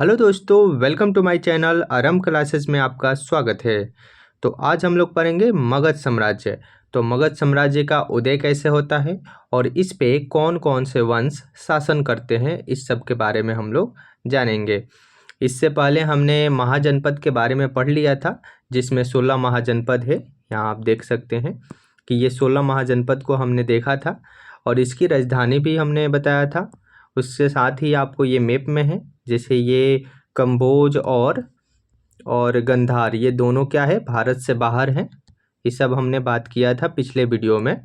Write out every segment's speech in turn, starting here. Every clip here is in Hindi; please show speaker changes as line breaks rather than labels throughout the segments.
हेलो दोस्तों, वेलकम टू माय चैनल आरंभ क्लासेस में आपका स्वागत है। तो आज हम लोग पढ़ेंगे मगध साम्राज्य। तो मगध साम्राज्य का उदय कैसे होता है और इस पे कौन कौन से वंश शासन करते हैं, इस सब के बारे में हम लोग जानेंगे। इससे पहले हमने महाजनपद के बारे में पढ़ लिया था, जिसमें 16 महाजनपद है। यहाँ आप देख सकते हैं कि ये 16 महाजनपद को हमने देखा था और इसकी राजधानी भी हमने बताया था। उसके साथ ही आपको ये मैप में है, जैसे ये कंबोज और गंधार, ये दोनों क्या है, भारत से बाहर हैं। ये सब हमने बात किया था पिछले वीडियो में।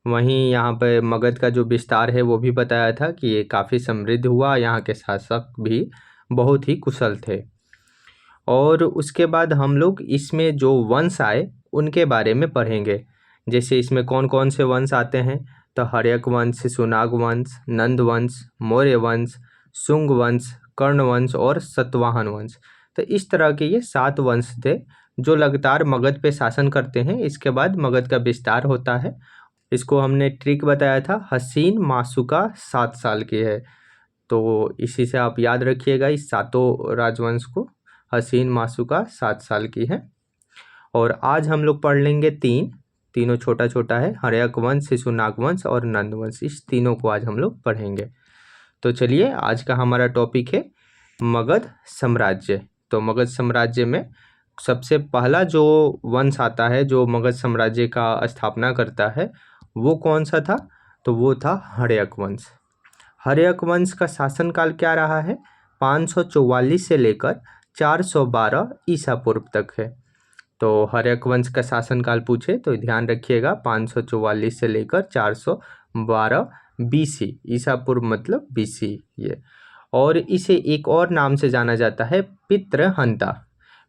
वहीं यहाँ पे मगध का जो विस्तार है वो भी बताया था कि ये काफ़ी समृद्ध हुआ, यहाँ के शासक भी बहुत ही कुशल थे। और उसके बाद हम लोग इसमें जो वंश आए उनके बारे में पढ़ेंगे। जैसे इसमें कौन कौन से वंश आते हैं, तो हर्यक वंश, शिशुनाग वंश, नंद वंश, मौर्य वंश, शुंग वंश, कर्ण वंश और सतवाहन वंश। तो इस तरह के ये 7 वंश थे जो लगातार मगध पे शासन करते हैं। इसके बाद मगध का विस्तार होता है। इसको हमने ट्रिक बताया था, हसीन मासुका 7 साल की है। तो इसी से आप याद रखिएगा इस 7 राजवंश को। हसीन मासुका 7 साल की है। और आज हम लोग पढ़ लेंगे तीनों छोटा छोटा है, हर्यक वंश, शिशुनाग वंश और नंद वंश। इस तीनों को आज हम लोग पढ़ेंगे। तो चलिए, आज का हमारा टॉपिक है मगध साम्राज्य। तो मगध साम्राज्य में सबसे पहला जो वंश आता है जो मगध साम्राज्य का स्थापना करता है, वो कौन सा था, तो वो था हर्यक वंश। हर्यक वंश का शासनकाल क्या रहा है, 544 से लेकर 412 ईसा पूर्व तक है। तो हर्यक वंश का शासनकाल पूछे तो ध्यान रखिएगा, 544 से लेकर 412 बीसी, ईसा पूर्व मतलब बीसी ये। और इसे एक और नाम से जाना जाता है, पितृहंता।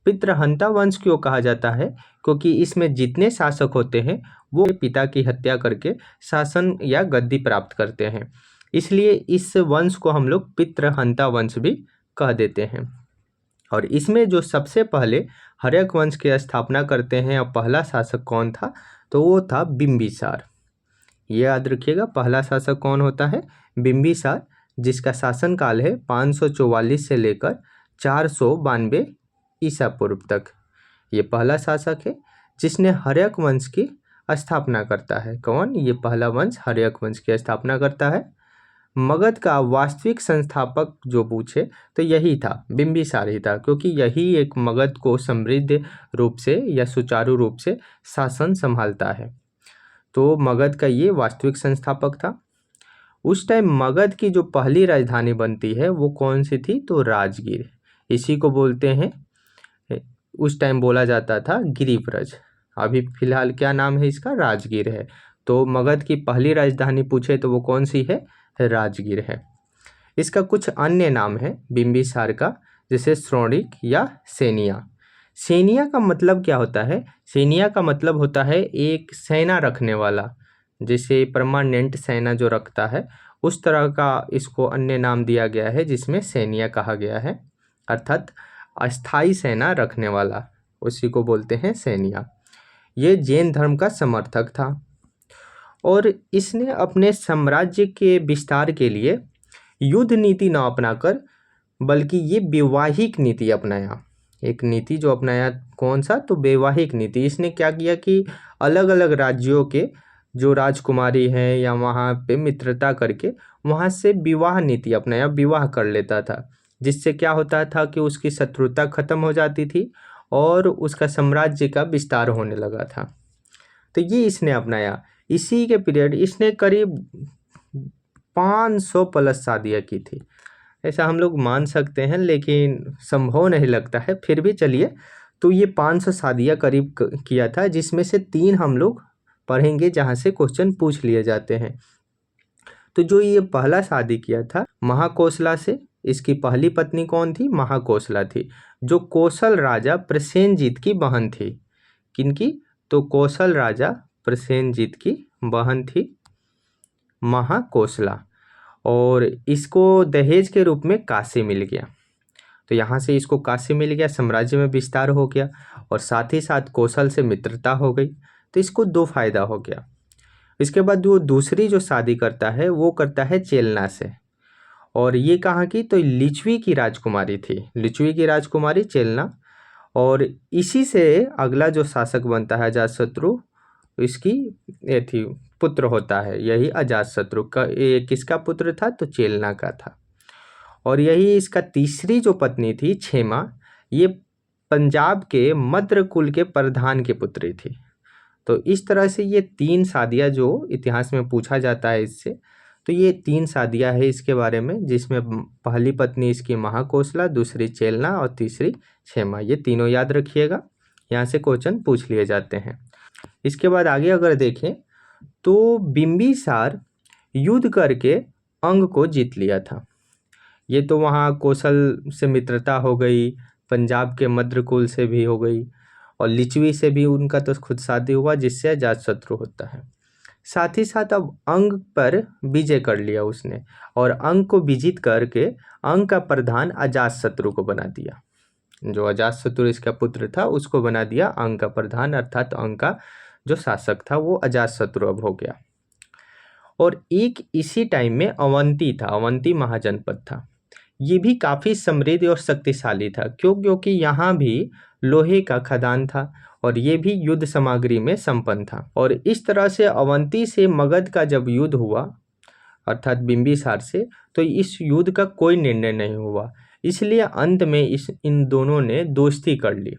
पितृहंता वंश क्यों कहा जाता है, क्योंकि इसमें जितने शासक होते हैं वो पिता की हत्या करके शासन या गद्दी प्राप्त करते हैं, इसलिए इस वंश को हम लोग पितृहंता वंश भी कह देते हैं। और इसमें जो सबसे पहले हर्यक वंश की स्थापना करते हैं और पहला शासक कौन था, तो वो था बिंबिसार। ये याद रखिएगा, पहला शासक कौन होता है, बिंबिसार, जिसका शासनकाल है 544 से लेकर 492 ईसा पूर्व तक। ये पहला शासक है जिसने हर्यक वंश की स्थापना करता है। कौन, ये पहला वंश हर्यक वंश की स्थापना करता है। मगध का वास्तविक संस्थापक जो पूछे तो यही था, बिंबिसार ही था, क्योंकि यही एक मगध को समृद्ध रूप से या सुचारू रूप से शासन संभालता है। तो मगध का ये वास्तविक संस्थापक था। उस टाइम मगध की जो पहली राजधानी बनती है वो कौन सी थी, तो राजगीर। इसी को बोलते हैं, उस टाइम बोला जाता था गिरिव्रज। अभी फिलहाल क्या नाम है इसका, राजगीर है। तो मगध की पहली राजधानी पूछे तो वो कौन सी है, राजगीर है। इसका कुछ अन्य नाम है बिंबिसार का, जैसे श्रोणिक या सेनिया। सेनिया का मतलब क्या होता है, सेनिया का मतलब होता है एक सेना रखने वाला, जैसे परमानेंट सेना जो रखता है उस तरह का इसको अन्य नाम दिया गया है, जिसमें सेनिया कहा गया है, अर्थात अस्थाई सेना रखने वाला, उसी को बोलते हैं सेनिया। ये जैन धर्म का समर्थक था और इसने अपने साम्राज्य के विस्तार के लिए युद्ध नीति न अपनाकर बल्कि ये वैवाहिक नीति अपनाया। एक नीति जो अपनाया, कौन सा, तो वैवाहिक नीति। इसने क्या किया कि अलग अलग राज्यों के जो राजकुमारी हैं या वहाँ पे मित्रता करके वहाँ से विवाह नीति अपनाया, विवाह कर लेता था, जिससे क्या होता था कि उसकी शत्रुता खत्म हो जाती थी और उसका साम्राज्य का विस्तार होने लगा था। तो ये इसने अपनाया। इसी के पीरियड इसने करीब 500 प्लस शादियाँ की थी। ऐसा हम लोग मान सकते हैं लेकिन संभव नहीं लगता है, फिर भी चलिए। तो ये 500 शादियाँ करीब किया था, जिसमें से 3 हम लोग पढ़ेंगे जहाँ से क्वेश्चन पूछ लिए जाते हैं। तो जो ये पहला शादी किया था महाकोसला से, इसकी पहली पत्नी कौन थी, महाकोसला थी, जो कौशल राजा प्रसेनजीत की बहन थी। किनकी, तो कौशल राजा प्रसेनजीत की बहन थी महाकोसला। और इसको दहेज के रूप में काशी मिल गया, तो यहाँ से इसको काशी मिल गया, साम्राज्य में विस्तार हो गया और साथ ही साथ कौशल से मित्रता हो गई, तो इसको 2 फायदा हो गया। इसके बाद वो दूसरी जो शादी करता है वो करता है चेलना से, और ये कहाँ की, तो लिच्छवी की राजकुमारी थी, लिच्छवी की राजकुमारी चेलना। और इसी से अगला जो शासक बनता है अजातशत्रु, इसकी ये थी पुत्र होता है, यही अजातशत्रु का, ये किसका पुत्र था, तो चेलना का था। और यही इसका तीसरी जो पत्नी थी क्षेमा, ये पंजाब के मद्र कुल के प्रधान की पुत्री थी। तो इस तरह से ये 3 शादियाँ जो इतिहास में पूछा जाता है इससे, तो ये 3 शादियाँ है इसके बारे में, जिसमें पहली पत्नी इसकी महाकोसला, दूसरी चेलना और तीसरी क्षेमा। ये तीनों याद रखिएगा, यहाँ से क्वेश्चन पूछ लिए जाते हैं। इसके बाद आगे अगर देखें तो बिंबिसार युद्ध करके अंग को जीत लिया था। ये तो वहाँ कौशल से मित्रता हो गई, पंजाब के मद्रकुल से भी हो गई, और लिच्छवी से भी उनका तो खुद शादी हुआ, जिससे अजातशत्रु होता है। साथ ही साथ अब अंग पर विजय कर लिया उसने, और अंग को विजित करके अंग का प्रधान अजातशत्रु को बना दिया। जो अजातशत्रु इसका पुत्र था उसको बना दिया अंग का प्रधान, अर्थात अंग का जो शासक था वो अजातशत्रु अब हो गया। और एक इसी टाइम में अवंती था, अवंती महाजनपद था। ये भी काफ़ी समृद्ध और शक्तिशाली था, क्योंकि यहाँ भी लोहे का खदान था और ये भी युद्ध सामग्री में संपन्न था। और इस तरह से अवंती से मगध का जब युद्ध हुआ, अर्थात बिंबिसार से, तो इस युद्ध का कोई निर्णय नहीं हुआ, इसलिए अंत में इन दोनों ने दोस्ती कर ली।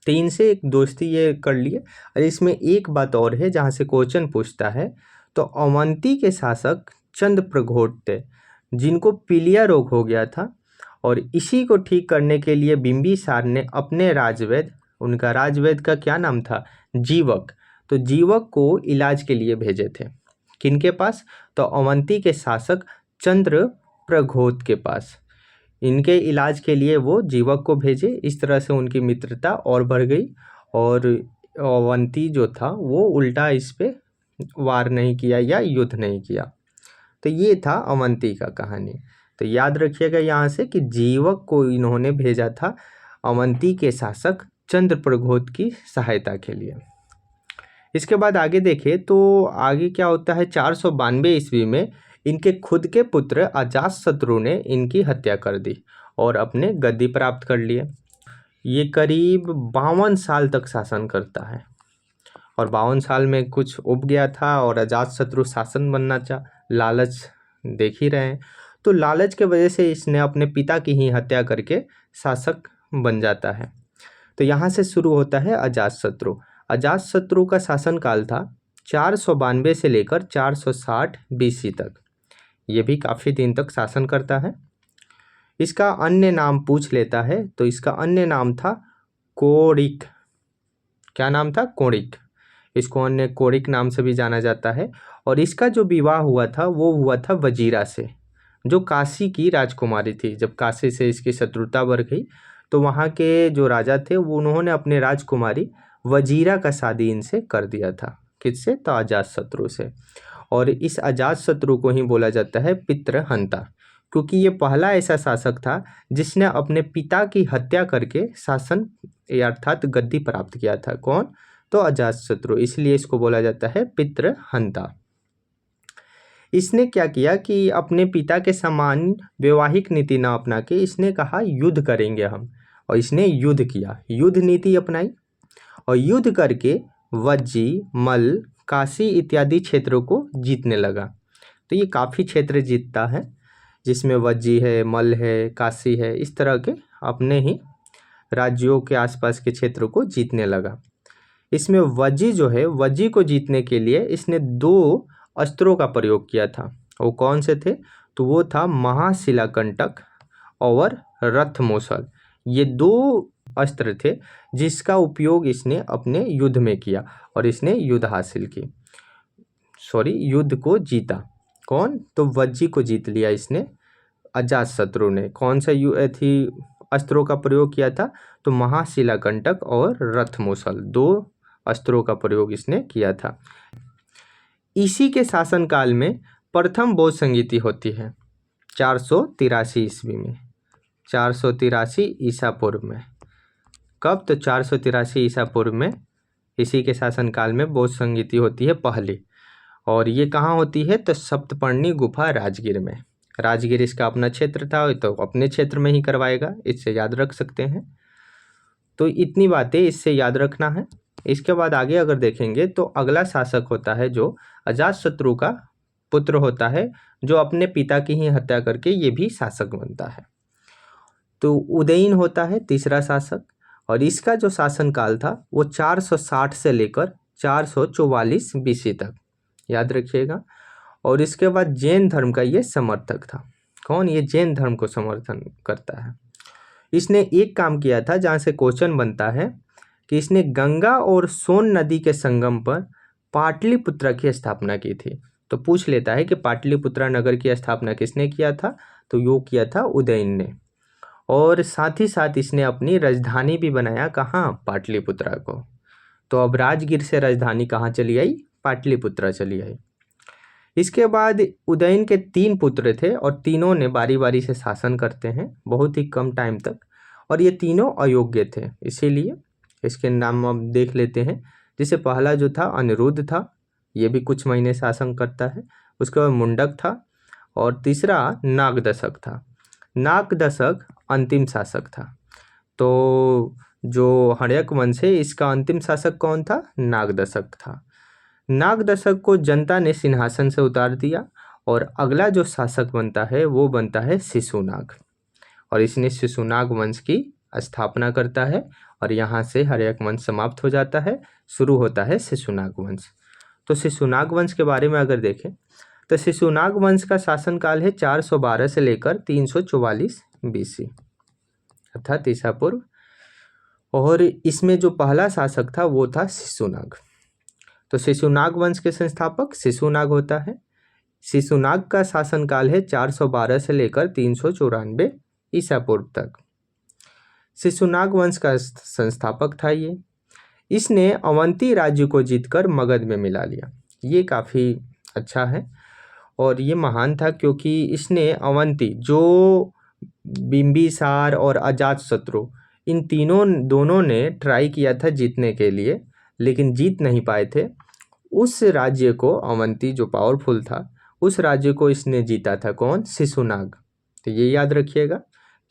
3 से एक दोस्ती ये कर लिए। और इसमें एक बात और है जहाँ से क्वेश्चन पूछता है, तो अवंती के शासक चंद्रप्रघोट थे, जिनको पीलिया रोग हो गया था, और इसी को ठीक करने के लिए बिंबिसार ने अपने राजवैद्य, उनका राजवैद्य का क्या नाम था, जीवक, तो जीवक को इलाज के लिए भेजे थे। किनके पास, तो अवंती के शासक चंद्रप्रघोत के पास। इनके इलाज के लिए वो जीवक को भेजे। इस तरह से उनकी मित्रता और बढ़ गई, और अवंती जो था वो उल्टा इस पे वार नहीं किया या युद्ध नहीं किया। तो ये था अवंती का कहानी। तो याद रखिएगा यहाँ से कि जीवक को इन्होंने भेजा था अवंती के शासक चंद्रप्रघोत की सहायता के लिए। इसके बाद आगे देखें तो आगे क्या होता है, 492 ईस्वी में इनके खुद के पुत्र अजातशत्रु ने इनकी हत्या कर दी और अपने गद्दी प्राप्त कर लिए। ये करीब 52 साल तक शासन करता है, और 52 साल में कुछ उब गया था और अजातशत्रु शासन बनना चाह, लालच देख ही रहे हैं, तो लालच के वजह से इसने अपने पिता की ही हत्या करके शासक बन जाता है। तो यहाँ से शुरू होता है अजातशत्रु। अजातशत्रु का शासनकाल था 492 से लेकर 460 BC तक। ये भी काफ़ी दिन तक शासन करता है। इसका अन्य नाम पूछ लेता है, तो इसका अन्य नाम था कोड़िक। क्या नाम था, कोड़िक। इसको अन्य कोड़िक नाम से भी जाना जाता है। और इसका जो विवाह हुआ था वो हुआ था वजीरा से, जो काशी की राजकुमारी थी। जब काशी से इसकी शत्रुता बढ़ गई तो वहाँ के जो राजा थे वो उन्होंने अपने राजकुमारी वजीरा का शादी इनसे कर दिया था। किससे, तो अजातशत्रु से। और इस अजातशत्रु को ही बोला जाता है पितृहंता, क्योंकि ये पहला ऐसा शासक था जिसने अपने पिता की हत्या करके शासन अर्थात गद्दी प्राप्त किया था। कौन, तो अजातशत्रु, इसलिए इसको बोला जाता है पितृहंता। इसने क्या किया कि अपने पिता के समान वैवाहिक नीति न अपना के इसने कहा युद्ध करेंगे हम, और इसने युद्ध किया, युद्ध नीति अपनाई, और युद्ध करके वज्जी, मल, काशी इत्यादि क्षेत्रों को जीतने लगा। तो ये काफ़ी क्षेत्र जीतता है, जिसमें वज्जी है, मल है, काशी है, इस तरह के अपने ही राज्यों के आसपास के क्षेत्रों को जीतने लगा। इसमें वज्जी जो है, वज्जी को जीतने के लिए इसने 2 अस्त्रों का प्रयोग किया था। वो कौन से थे, तो वो था महाशिलाकंटक और रथमोसल। ये 2 अस्त्र थे जिसका उपयोग इसने अपने युद्ध में किया, और इसने युद्ध हासिल की, युद्ध को जीता। कौन, तो वज्जी को जीत लिया इसने, अजातशत्रु ने। कौन सा अस्त्रों का प्रयोग किया था, तो महाशिलाकंटक और रथमोसल, 2 अस्त्रों का प्रयोग इसने किया था। इसी के शासनकाल में प्रथम बौद्ध संगीति होती है 483 ईस्वी में, 483 ईसा पूर्व में। कब, तो 483 ईसा पूर्व में इसी के शासनकाल में बौद्ध संगीति होती है पहली। और ये कहाँ होती है, तो सप्तपर्णी गुफा राजगीर में। राजगीर इसका अपना क्षेत्र था तो अपने क्षेत्र में ही करवाएगा, इससे याद रख सकते हैं। तो इतनी बातें इससे याद रखना है। इसके बाद आगे अगर देखेंगे तो अगला शासक होता है जो अजातशत्रु का पुत्र होता है, जो अपने पिता की ही हत्या करके ये भी शासक बनता है। तो उदयन होता है तीसरा शासक, और इसका जो शासनकाल था वो 460 से लेकर 444 बीसी तक, याद रखिएगा। और इसके बाद जैन धर्म का ये समर्थक था। कौन? ये जैन धर्म को समर्थन करता है। इसने एक काम किया था जहाँ से क्वेश्चन बनता है कि इसने गंगा और सोन नदी के संगम पर पाटलिपुत्र की स्थापना की थी। तो पूछ लेता है कि पाटलिपुत्र नगर की स्थापना किसने किया था? तो यो किया था उदयन ने। और साथ ही साथ इसने अपनी राजधानी भी बनाया, कहाँ? पाटलिपुत्र को। तो अब राजगीर से राजधानी कहाँ चली आई? पाटलिपुत्र चली आई। इसके बाद उदयन के 3 पुत्र थे और तीनों ने बारी बारी से शासन करते हैं बहुत ही कम टाइम तक, और ये तीनों अयोग्य थे, इसीलिए इसके नाम हम देख लेते हैं। जैसे पहला जो था अनिरुद्ध था, ये भी कुछ महीने शासन करता है। उसके बाद मुंडक था, और तीसरा नागदशक था। नागदशक अंतिम शासक था। तो जो हर्यक वंश है इसका अंतिम शासक कौन था? नागदशक था। नागदशक को जनता ने सिंहासन से उतार दिया, और अगला जो शासक बनता है वो बनता है शिशुनाग, और इसने शिशुनाग वंश की स्थापना करता है, और यहाँ से हर्यक वंश समाप्त हो जाता है, शुरू होता है शिशुनाग वंश। तो शिशुनाग वंश के बारे में अगर देखें तो शिशुनाग वंश का शासनकाल है 412 से लेकर 344 बीसी, अर्थात ईसा पूर्व। और इसमें जो पहला शासक था वो था शिशुनाग। तो शिशुनाग वंश के संस्थापक शिशुनाग होता है। शिशुनाग का शासनकाल है 412 से लेकर 394 ईसा पूर्व तक। शिशुनाग वंश का संस्थापक था ये। इसने अवंती राज्य को जीतकर मगध में मिला लिया। ये काफ़ी अच्छा है, और ये महान था क्योंकि इसने अवंती, जो बिंबिसार और अजातशत्रु, इन दोनों ने ट्राई किया था जीतने के लिए, लेकिन जीत नहीं पाए थे। उस राज्य को, अवंती जो पावरफुल था, उस राज्य को इसने जीता था। कौन? शिशुनाग। तो ये याद रखिएगा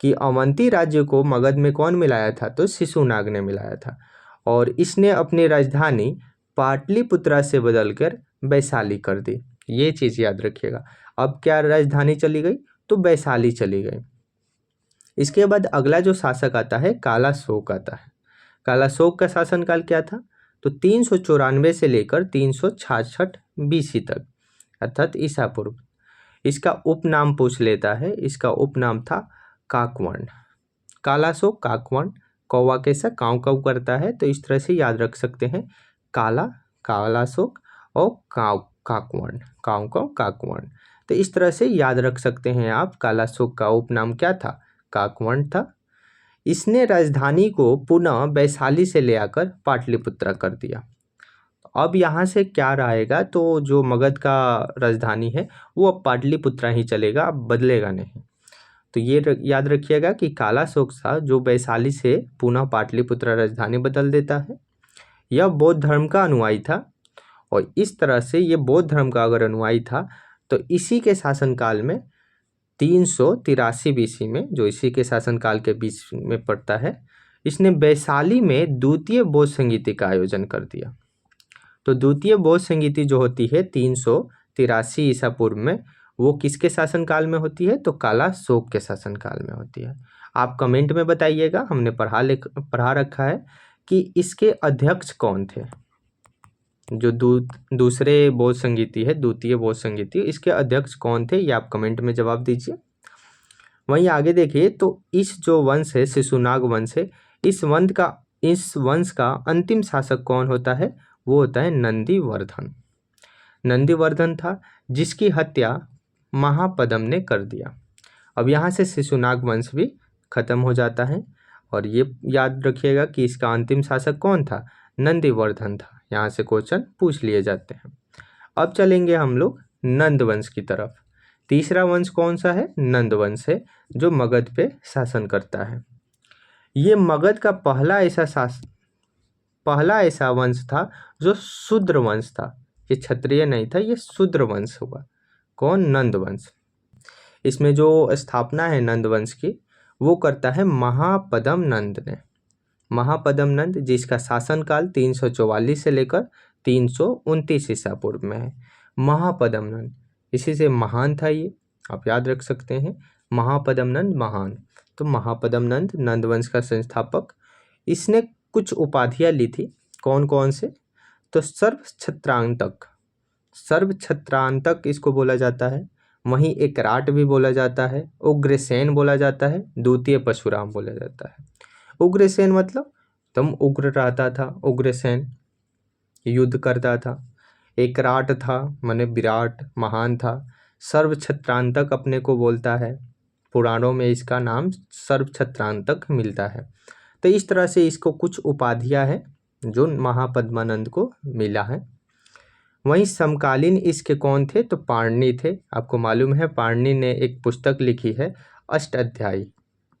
कि अवंती राज्य को मगध में कौन मिलाया था? तो शिशुनाग ने मिलाया था। और इसने अपनी राजधानी पाटलिपुत्रा से बदलकर वैशाली कर दी। ये चीज़ याद रखिएगा। अब क्या राजधानी चली गई? तो वैशाली चली गई। इसके बाद अगला जो शासक आता है कालाशोक आता है। कालाशोक का शासनकाल क्या था? तो 394 से लेकर 366 बीसी तक, अर्थात ईसा पूर्व। इसका उपनाम पूछ लेता है। इसका उपनाम था काकवर्ण। कालाशोक, काकवर्ण, कौवा कैसा काव काव करता है, तो इस तरह से याद रख सकते हैं। कालाशोक और काकवर्ण, काव काव काकवर्ण। तो इस तरह से याद रख सकते हैं आप। कालाशोक का उपनाम क्या था? काकवर्ण था। इसने राजधानी को पुनः वैशाली से ले आकर पाटलिपुत्र कर दिया। अब यहाँ से क्या रहेगा? तो जो मगध का राजधानी है वो अब पाटलिपुत्र ही चलेगा, अब बदलेगा नहीं। तो ये याद रखिएगा कि कालाशोक था जो वैशाली से पुनः पाटलिपुत्र राजधानी बदल देता है। यह बौद्ध धर्म का अनुयायी था, और इस तरह से ये बौद्ध धर्म का अगर अनुयायी था तो इसी के शासनकाल में 383 बीसी में, जो इसी के शासनकाल के बीच में पड़ता है, इसने वैशाली में द्वितीय बौद्ध संगीति का आयोजन कर दिया। तो द्वितीय बौद्ध संगीति जो होती है 383 ईसा पूर्व में, वो किसके शासनकाल में होती है? तो कालाशोक के शासनकाल में होती है। आप कमेंट में बताइएगा। हमने पढ़ा रखा है कि इसके अध्यक्ष कौन थे। जो दूसरे बौद्ध संगीति है, द्वितीय बौद्ध संगीति, इसके अध्यक्ष कौन थे, ये आप कमेंट में जवाब दीजिए। वहीं आगे देखिए तो इस जो वंश है, शिशुनाग वंश है, इस वंश का अंतिम शासक कौन होता है? वो होता है नंदीवर्धन। नंदीवर्धन था जिसकी हत्या महापद्म ने कर दिया। अब यहाँ से शिशुनाग वंश भी खत्म हो जाता है, और ये याद रखिएगा कि इसका अंतिम शासक कौन था? नंदीवर्धन था। यहाँ से क्वेश्चन पूछ लिए जाते हैं। अब चलेंगे हम लोग नंद वंश की तरफ। तीसरा वंश कौन सा है? नंद वंश है, जो मगध पे शासन करता है। ये मगध का पहला ऐसा वंश था जो शूद्र वंश था। ये क्षत्रिय नहीं था, ये शूद्र वंश हुआ। कौन? नंद वंश। इसमें जो स्थापना है नंद वंश की वो करता है महापद्म नंद ने। महापद्म नंद जिसका शासनकाल 344 से लेकर 329 ईसा पूर्व में है। महापद्म नंद इसी से महान था, ये आप याद रख सकते हैं, महापद्म नंद महान। तो महापद्म नंद नंद वंश का संस्थापक। इसने कुछ उपाधियां ली थी, कौन कौन से? तो सर्वछत्रांतक, सर्वछत्रांतक इसको बोला जाता है। वहीं एकराट भी बोला जाता है, उग्रसेन बोला जाता है, द्वितीय परशुराम बोला जाता है। उग्रसेन मतलब तुम उग्र रहता था, उग्रसेन युद्ध करता था। एकराट था माने विराट महान था। सर्वछत्रांतक अपने को बोलता है, पुराणों में इसका नाम सर्वछत्रांतक मिलता है। तो इस तरह से इसको कुछ उपाधियां हैं जो महापद्मानंद को मिला है। वहीं समकालीन इसके कौन थे? तो पाणिनि थे। आपको मालूम है पाणिनि ने एक पुस्तक लिखी है अष्टाध्यायी,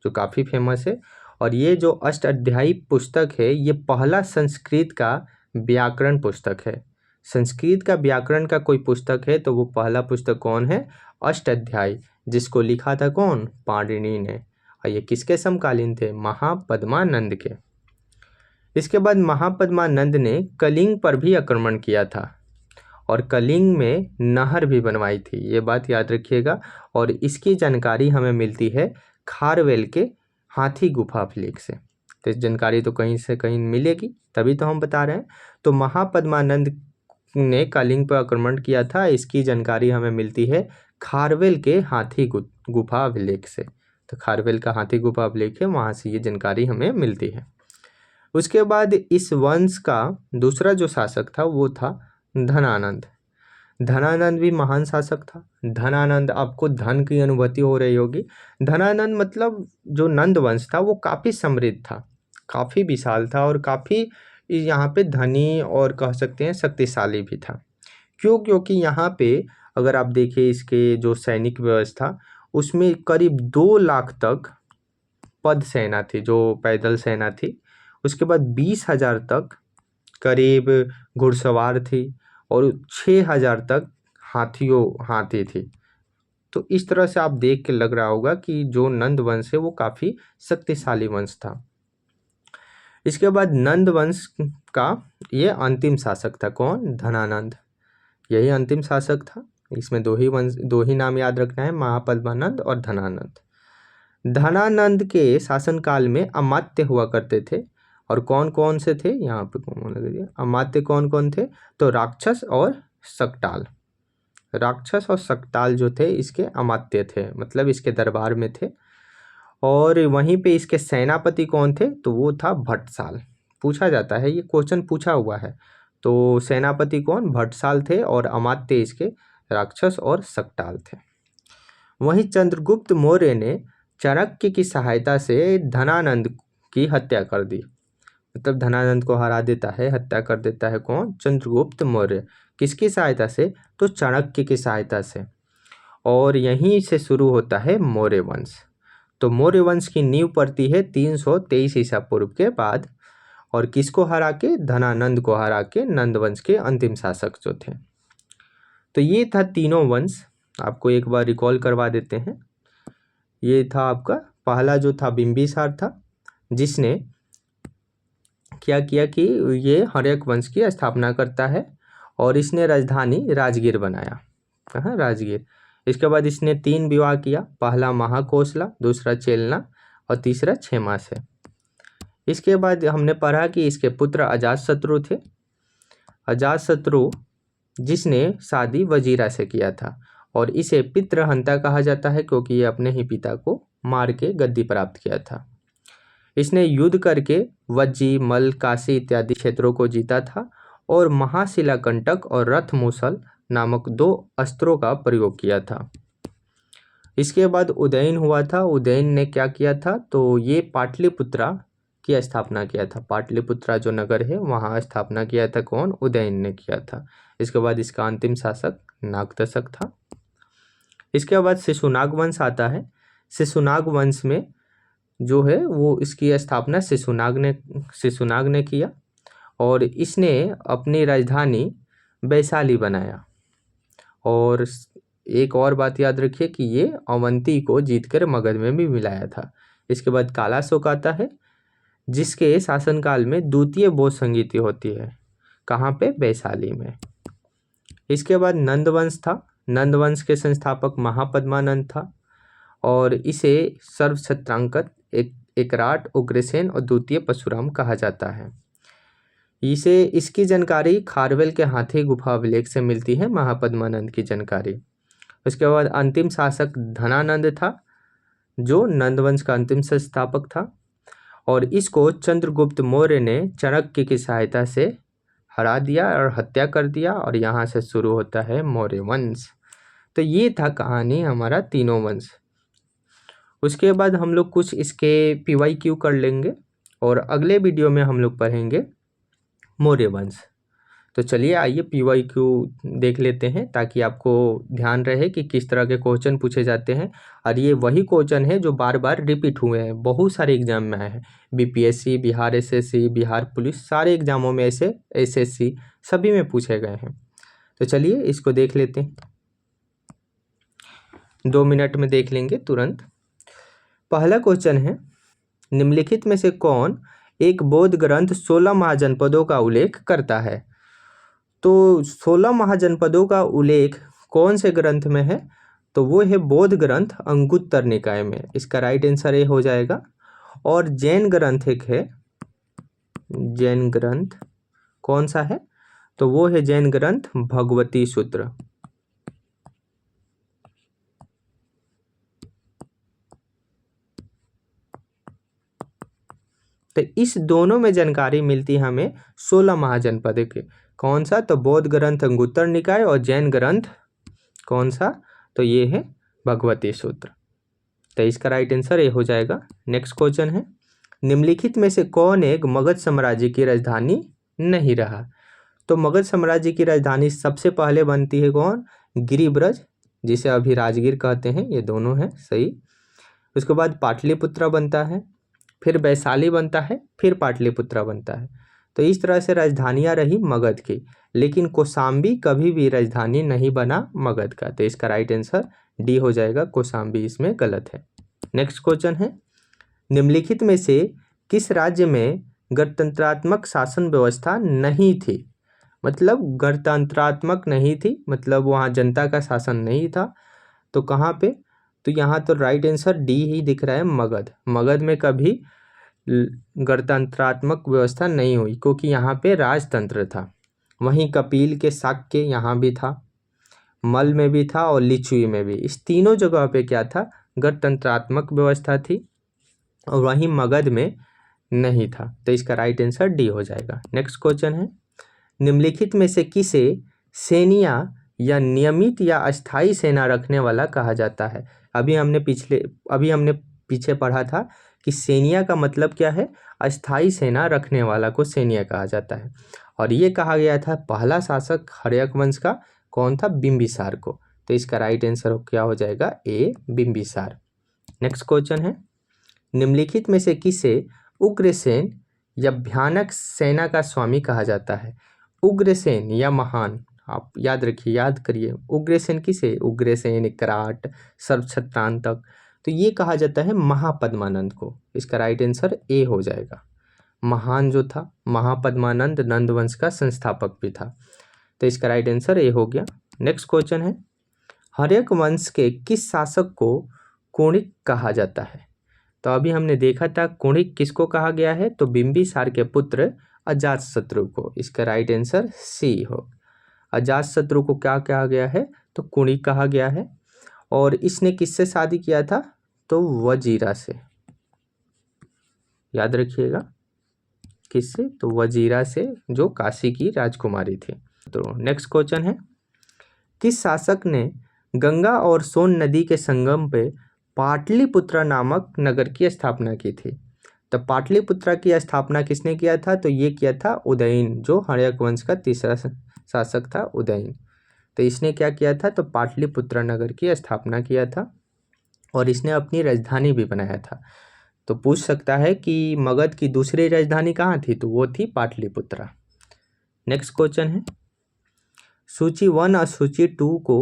जो काफ़ी फेमस है। और ये जो अष्टाध्यायी पुस्तक है ये पहला संस्कृत का व्याकरण पुस्तक है। संस्कृत का व्याकरण का कोई पुस्तक है तो वो पहला पुस्तक कौन है? अष्टाध्यायी, जिसको लिखा था कौन? पाणिनि ने। और ये किसके समकालीन थे? महापद्मानंद के। इसके बाद महापद्मानंद ने कलिंग पर भी आक्रमण किया था और कलिंग में नहर भी बनवाई थी, ये बात याद रखिएगा। और इसकी जानकारी हमें मिलती है खारवेल के हाथी गुफा अभिलेख से। तो इस जानकारी तो कहीं से कहीं मिलेगी, तभी तो हम बता रहे हैं। तो महापद्मानंद ने कलिंग पर आक्रमण किया था, इसकी जानकारी हमें मिलती है खारवेल के हाथी गुफा अभिलेख से। तो खारवेल का हाथी गुफा अभिलेख है, वहाँ से ये जानकारी हमें मिलती है। उसके बाद इस वंश का दूसरा जो शासक था वो था धनानंद। धनानंद भी महान शासक था। धनानंद, आपको धन की अनुभूति हो रही होगी। धनानंद मतलब जो नंद वंश था वो काफ़ी समृद्ध था, काफ़ी विशाल था और काफ़ी यहाँ पे धनी और कह सकते हैं शक्तिशाली भी था। क्यों? क्योंकि यहाँ पे अगर आप देखिए इसके जो सैनिक व्यवस्था उसमें करीब 2 लाख तक पद सेना थी, जो पैदल सेना थी। उसके बाद 20,000 तक करीब घुड़सवार थी और 6,000 तक हाथी थी। तो इस तरह से आप देख के लग रहा होगा कि जो नंद वंश है वो काफ़ी शक्तिशाली वंश था। इसके बाद नंद वंश का ये अंतिम शासक था कौन? धनानंद। यही अंतिम शासक था। इसमें दो ही नाम याद रखना है, महापद्मानंद और धनानंद। धनानंद के शासनकाल में अमात्य हुआ करते थे। और कौन कौन से थे? यहाँ पे कौन लगा दिया, अमात्य कौन कौन थे? तो राक्षस और शकटाल। राक्षस और शकटाल जो थे इसके अमात्य थे, मतलब इसके दरबार में थे। और वहीं पे इसके सेनापति कौन थे? तो वो था भट्टसाल। पूछा जाता है, ये क्वेश्चन पूछा हुआ है। तो सेनापति कौन? भट्टसाल थे और अमात्य इसके राक्षस और शकटाल थे। वहीं चंद्रगुप्त मौर्य ने चाणक्य की सहायता से धनानंद की हत्या कर दी, मतलब धनानंद को हरा देता है, हत्या कर देता है कौन? चंद्रगुप्त मौर्य। किसकी सहायता से? तो चाणक्य की सहायता से। और यहीं से शुरू होता है मौर्य वंश। तो मौर्य वंश की नींव पड़ती है 323 ईसा पूर्व के बाद। और किसको हरा के? धनानंद को हरा के, नंद वंश के अंतिम शासक जो थे। तो ये था तीनों वंश, आपको एक बार रिकॉल करवा देते हैं। ये था आपका पहला जो था बिंबिसार था, जिसने क्या किया कि ये हर्यक वंश की स्थापना करता है और इसने राजधानी राजगीर बनाया। कहाँ? राजगीर। इसके बाद इसने 3 विवाह किया, पहला महाकोसला, दूसरा चेलना और तीसरा क्षेमा से। इसके बाद हमने पढ़ा कि इसके पुत्र अजातशत्रु थे। अजातशत्रु जिसने शादी वजीरा से किया था और इसे पितृहंता कहा जाता है क्योंकि ये अपने ही पिता को मार के गद्दी प्राप्त किया था। इसने युद्ध करके वज्जी, मल, काशी इत्यादि क्षेत्रों को जीता था और महाशिलाकंटक और रथमूसल नामक 2 अस्त्रों का प्रयोग किया था। इसके बाद उदयन हुआ था। उदयन ने क्या किया था? तो ये पाटलिपुत्रा की स्थापना किया था। पाटलिपुत्रा जो नगर है वहाँ स्थापना किया था कौन? उदयन ने किया था। इसके बाद इसका अंतिम शासक नागदशक था। इसके बाद शिशुनाग वंश आता है। शिशुनाग वंश में जो है वो इसकी स्थापना शिशुनाग ने किया और इसने अपनी राजधानी वैशाली बनाया और एक और बात याद रखिए कि ये अवंती को जीतकर मगध में भी मिलाया था। इसके बाद कालाशोक आता है, जिसके शासनकाल में द्वितीय बौद्ध संगीति होती है। कहाँ पे? वैशाली में। इसके बाद नंदवंश था। नंदवंश के संस्थापक महापद्मानंद था और इसे सर्वछत्रांकत, एकराट, उग्रसेन और द्वितीय परशुराम कहा जाता है। इसकी जानकारी खारवेल के हाथी गुफा अभिलेख से मिलती है, महापद्मानंद की जानकारी। उसके बाद अंतिम शासक धनानंद था, जो नंदवंश का अंतिम संस्थापक था और इसको चंद्रगुप्त मौर्य ने चाणक्य की सहायता से हरा दिया और हत्या कर दिया और यहाँ से शुरू होता है मौर्य वंश। तो ये था कहानी हमारा तीनों वंश। उसके बाद हम लोग कुछ इसके PYQ कर लेंगे और अगले वीडियो में हम लोग पढ़ेंगे मौर्य वंश। तो चलिए आइए PYQ देख लेते हैं, ताकि आपको ध्यान रहे कि किस तरह के क्वेश्चन पूछे जाते हैं। और ये वही क्वेश्चन है जो बार बार रिपीट हुए हैं, बहुत सारे एग्जाम में आए हैं। BPSC, Bihar SSC, Bihar police, सारे एग्जामों में ऐसे, SSC सभी में पूछे गए हैं। तो चलिए इसको देख लेते हैं, 2 मिनट में देख लेंगे तुरंत। पहला क्वेश्चन है, निम्नलिखित में से कौन एक बौद्ध ग्रंथ 16 महाजनपदों का उल्लेख करता है? तो 16 महाजनपदों का उल्लेख कौन से ग्रंथ में है? तो वो है बौद्ध ग्रंथ अंगुत्तर निकाय में। इसका राइट आंसर ये हो जाएगा। और जैन ग्रंथ एक है, जैन ग्रंथ कौन सा है? तो वो है जैन ग्रंथ भगवती सूत्र। तो इस दोनों में जानकारी मिलती है हमें 16 महाजनपद के। कौन सा? तो बौद्ध ग्रंथ अंगुत्तर निकाय और जैन ग्रंथ कौन सा? तो ये है भगवती सूत्र। तो इसका राइट आंसर ये हो जाएगा। नेक्स्ट क्वेश्चन है, निम्नलिखित में से कौन एक मगध साम्राज्य की राजधानी नहीं रहा? तो मगध साम्राज्य की राजधानी सबसे पहले बनती है कौन? गिरिब्रज, जिसे अभी राजगीर कहते हैं। ये दोनों है सही। उसके बाद पाटलिपुत्रा बनता है, फिर वैशाली बनता है, फिर पाटलिपुत्रा बनता है। तो इस तरह से राजधानियां रही मगध की, लेकिन कौशाम्बी कभी भी राजधानी नहीं बना मगध का। तो इसका राइट आंसर डी हो जाएगा, कौशाम्बी इसमें गलत है। नेक्स्ट क्वेश्चन है, निम्नलिखित में से किस राज्य में गणतंत्रात्मक शासन व्यवस्था नहीं थी? मतलब गणतंत्रात्मक नहीं थी, मतलब वहाँ जनता का शासन नहीं था। तो कहाँ पे? तो यहाँ तो राइट आंसर डी ही दिख रहा है, मगध। मगध में कभी गणतंत्रात्मक व्यवस्था नहीं हुई, क्योंकि यहाँ पे राजतंत्र था। वहीं कपिल के शाक्य यहाँ भी था, मल में भी था और लिच्छवी में भी। इस तीनों जगह पे क्या था? गणतंत्रात्मक व्यवस्था थी, और वहीं मगध में नहीं था। तो इसका राइट आंसर डी हो जाएगा। नेक्स्ट क्वेश्चन है, निम्नलिखित में से किसे सेनिया या नियमित या अस्थाई सेना रखने वाला कहा जाता है? अभी हमने पीछे पढ़ा था कि सेनिया का मतलब क्या है? अस्थाई सेना रखने वाला को सेनिया कहा जाता है। और ये कहा गया था पहला शासक हर्यक वंश का, कौन था? बिंबिसार को। तो इसका राइट आंसर क्या हो जाएगा? ए, बिंबिसार। नेक्स्ट क्वेश्चन है, निम्नलिखित में से किसे उग्रसेन या भयानक सेना का स्वामी कहा जाता है? उग्रसेन या महान, आप याद रखिए, याद करिए। उग्रसेन किसे? उग्रसेन, एकराट, सर्वछत्रांतक। तो ये कहा जाता है महापद्मानंद को। इसका राइट आंसर ए हो जाएगा। महान जो था महापद्मानंद नंदवंश का संस्थापक भी था। तो इसका राइट आंसर ए हो गया। नेक्स्ट क्वेश्चन है, हर्यक वंश के किस शासक को कुणिक कहा जाता है? तो अभी हमने देखा था कुणिक किसको कहा गया है? तो बिंबिसार के पुत्र अजातशत्रु को। इसका राइट आंसर सी हो। अजातशत्रु को क्या कहा गया है? तो कुणिक कहा गया है। और इसने किससे शादी किया था? तो वजीरा से। याद रखिएगा, किससे? तो वजीरा से, जो काशी की राजकुमारी थी। तो नेक्स्ट क्वेश्चन है, किस शासक ने गंगा और सोन नदी के संगम पे पाटलिपुत्रा नामक नगर की स्थापना की थी? तो पाटलिपुत्रा की स्थापना किसने किया था? तो ये किया था उदयन, जो हर्यक वंश का तीसरा शासक था, उदयन। तो इसने क्या किया था? तो पाटलिपुत्रा नगर की स्थापना किया था और इसने अपनी राजधानी भी बनाया था। तो पूछ सकता है कि मगध की दूसरी राजधानी कहाँ थी? तो वो थी पाटलिपुत्रा। नेक्स्ट क्वेश्चन है, सूची 1 और सूची 2 को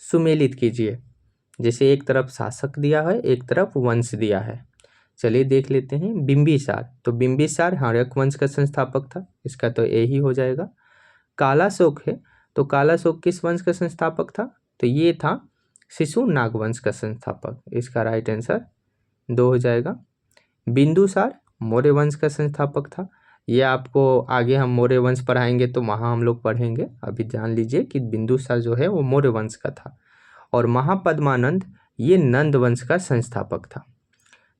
सुमेलित कीजिए। जैसे एक तरफ शासक दिया है, एक तरफ वंश दिया है। चलिए देख लेते हैं। बिंबिसार, तो बिंबिसार हर्यक वंश का संस्थापक था, इसका तो ए ही हो जाएगा। कालाशोक है, तो कालाशोक किस वंश का संस्थापक था? तो ये था शिशुनाग वंश का संस्थापक, इसका राइट आंसर 2 हो जाएगा। बिंदुसार मौर्य वंश का संस्थापक था। ये आपको आगे हम मौर्य वंश पढ़ाएंगे तो वहाँ हम लोग पढ़ेंगे, अभी जान लीजिए कि बिंदुसार जो है वो मौर्य वंश का था। और महापद्मानंद ये नंद वंश का संस्थापक था।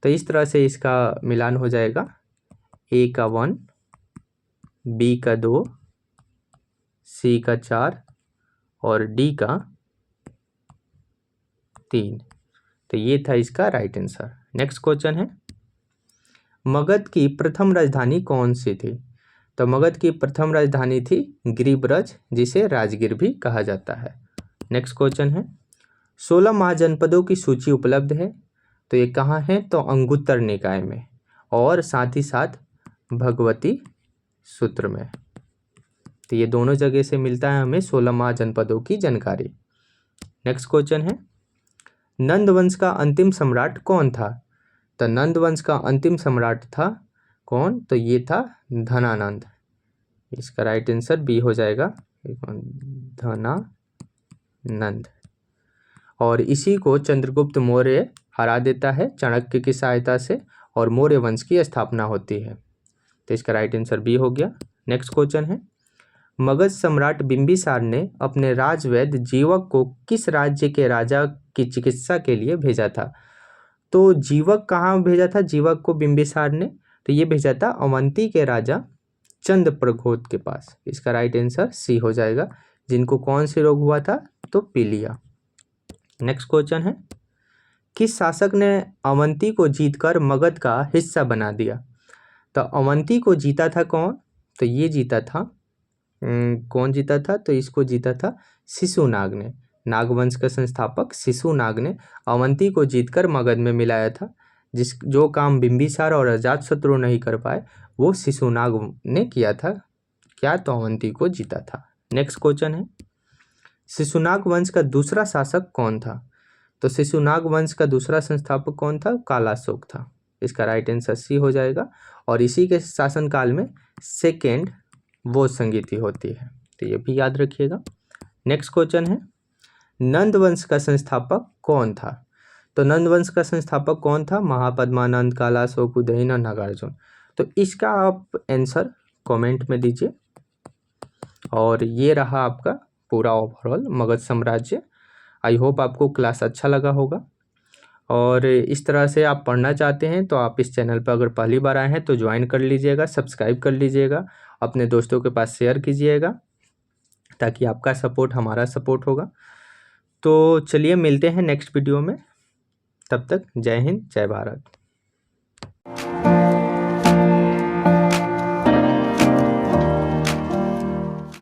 तो इस तरह से इसका मिलान हो जाएगा, ए का 1, बी का 2, सी का 4 और डी का 3। तो ये था इसका राइट आंसर। नेक्स्ट क्वेश्चन है, मगध की प्रथम राजधानी कौन सी थी? तो मगध की प्रथम राजधानी थी गिरिब्रज, जिसे राजगीर भी कहा जाता है। नेक्स्ट क्वेश्चन है, 16 महाजनपदों की सूची उपलब्ध है, तो ये कहाँ है? तो अंगुत्तर निकाय में और साथ ही साथ भगवती सूत्र में। तो ये दोनों जगह से मिलता है हमें 16 महाजनपदों की जानकारी। नेक्स्ट क्वेश्चन है, नंद वंश का अंतिम सम्राट कौन था? तो नंद वंश का अंतिम सम्राट था कौन? तो ये था धनानंद, इसका राइट आंसर बी हो जाएगा, धनानंद। और इसी को चंद्रगुप्त मौर्य हरा देता है चाणक्य की सहायता से और मौर्य वंश की स्थापना होती है। तो इसका राइट आंसर बी हो गया। नेक्स्ट क्वेश्चन है, मगध सम्राट बिंबिसार ने अपने राजवैद्य जीवक को किस राज्य के राजा की चिकित्सा के लिए भेजा था? तो जीवक कहाँ भेजा था? जीवक को बिंबिसार ने, तो ये भेजा था अवंती के राजा चंद्रप्रघोत के पास। इसका राइट आंसर सी हो जाएगा। जिनको कौन सी रोग हुआ था? तो पीलिया। नेक्स्ट क्वेश्चन है, किस शासक ने अवंती को जीतकर मगध का हिस्सा बना दिया? तो अवंती को जीता था कौन? तो ये जीता था कौन जीता था? तो इसको जीता था शिशुनाग ने। नागवंश का संस्थापक शिशुनाग ने अवंती को जीतकर मगध में मिलाया था। जो काम बिंबिसार और अजातशत्रु नहीं कर पाए वो शिशुनाग ने किया था। क्या? तो अवंती को जीता था। नेक्स्ट क्वेश्चन है, शिशुनाग वंश का दूसरा शासक कौन था? तो शिशुनाग वंश का दूसरा संस्थापक कौन था? कालाशोक था। इसका राइट आंसर सी हो जाएगा। और इसी के शासनकाल में सेकेंड वो संगीति होती है, तो ये भी याद रखिएगा। नेक्स्ट क्वेश्चन है, नंद वंश का संस्थापक कौन था? तो नंद वंश का संस्थापक कौन था? महापद्मानंद, कालाशोक, उदयन और नागार्जुन। तो इसका आप आंसर कमेंट में दीजिए। और ये रहा आपका पूरा ओवरऑल मगध साम्राज्य। आई होप आपको क्लास अच्छा लगा होगा। और इस तरह से आप पढ़ना चाहते हैं तो आप इस चैनल पर अगर पहली बार आए हैं तो ज्वाइन कर लीजिएगा, सब्सक्राइब कर लीजिएगा, अपने दोस्तों के पास शेयर कीजिएगा, ताकि आपका सपोर्ट हमारा सपोर्ट होगा। तो चलिए मिलते हैं नेक्स्ट वीडियो में, तब तक जय हिंद, जय भारत।